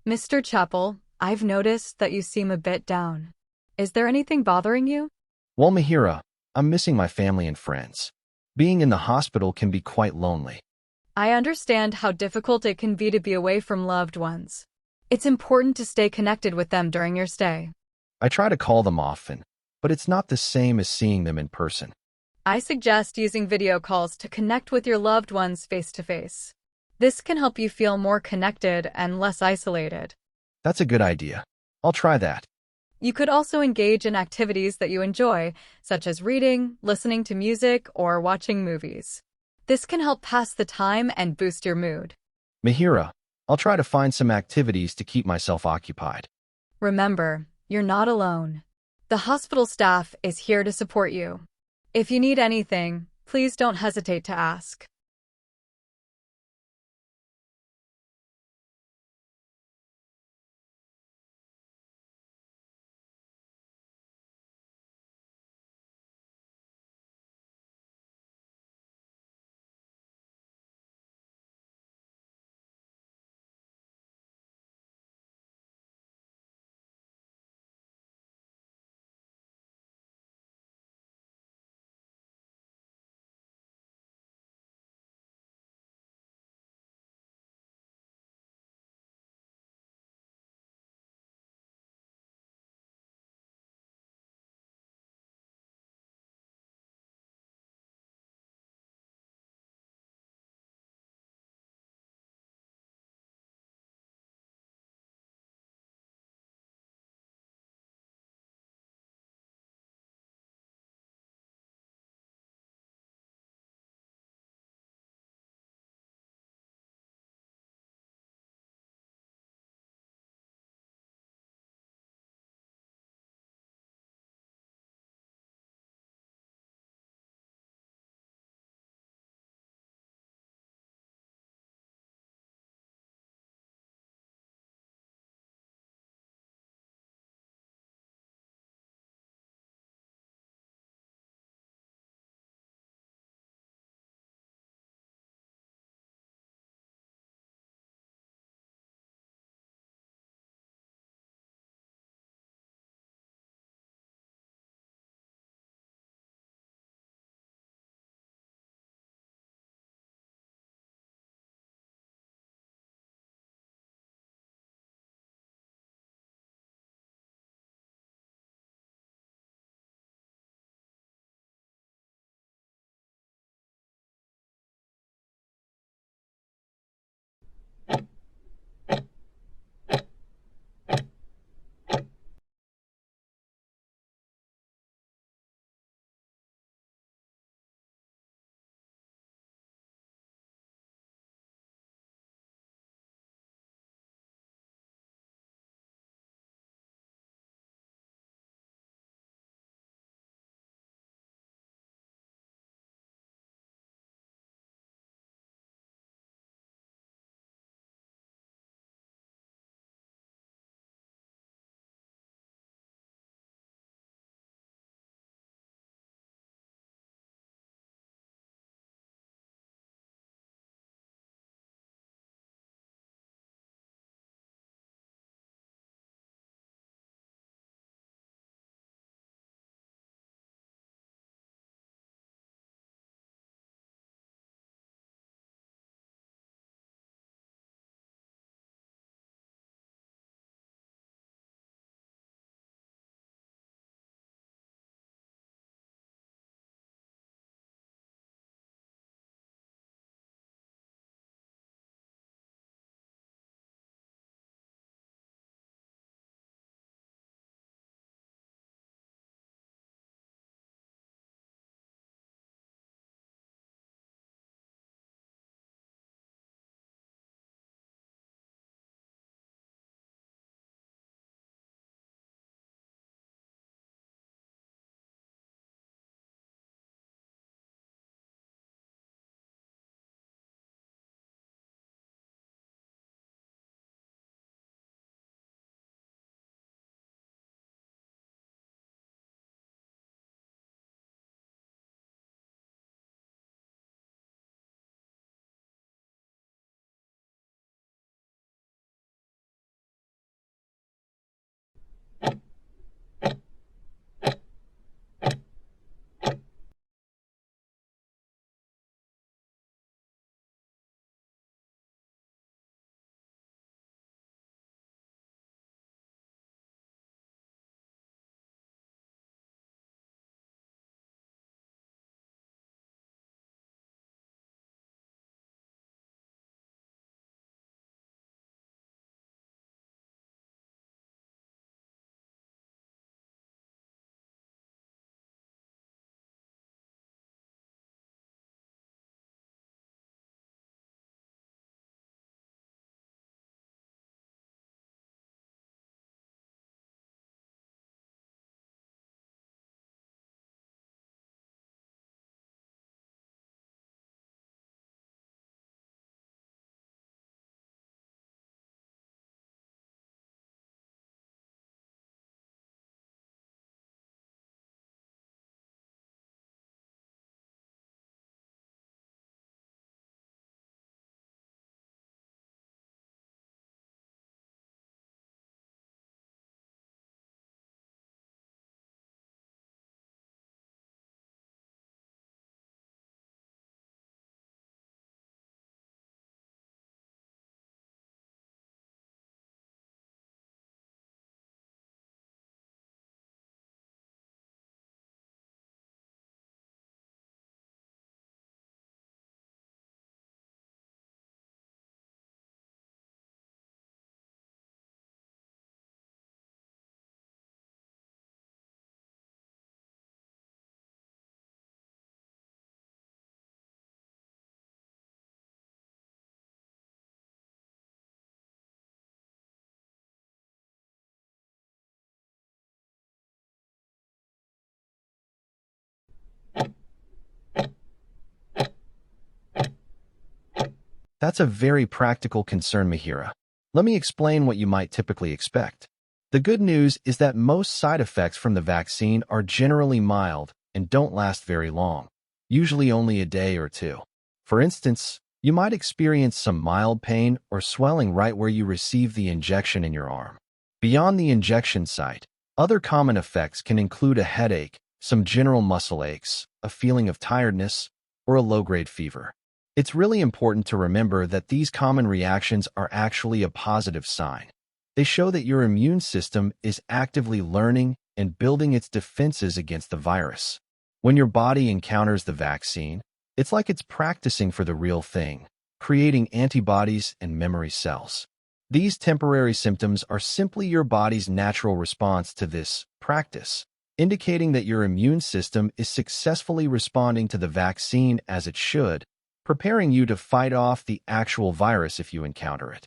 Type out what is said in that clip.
Mr. Chappell, I've noticed that you seem a bit down. Is there anything bothering you? Well, Mihira, I'm missing my family and friends. Being in the hospital can be quite lonely. I understand how difficult it can be to be away from loved ones. It's important to stay connected with them during your stay. I try to call them often, but it's not the same as seeing them in person. I suggest using video calls to connect with your loved ones face to face. This can help you feel more connected and less isolated. That's a good idea. I'll try that. You could also engage in activities that you enjoy, such as reading, listening to music, or watching movies. This can help pass the time and boost your mood. Mihira, I'll try to find some activities to keep myself occupied. Remember, you're not alone. The hospital staff is here to support you. If you need anything, please don't hesitate to ask. That's a very practical concern, Mihira. Let me explain what you might typically expect. The good news is that most side effects from the vaccine are generally mild and don't last very long, usually only a day or two. For instance, you might experience some mild pain or swelling right where you receive the injection in your arm. Beyond the injection site, other common effects can include a headache, some general muscle aches, a feeling of tiredness, or a low-grade fever. It's really important to remember that these common reactions are actually a positive sign. They show that your immune system is actively learning and building its defenses against the virus. When your body encounters the vaccine, it's like it's practicing for the real thing, creating antibodies and memory cells. These temporary symptoms are simply your body's natural response to this practice, indicating that your immune system is successfully responding to the vaccine as it should, preparing you to fight off the actual virus if you encounter it.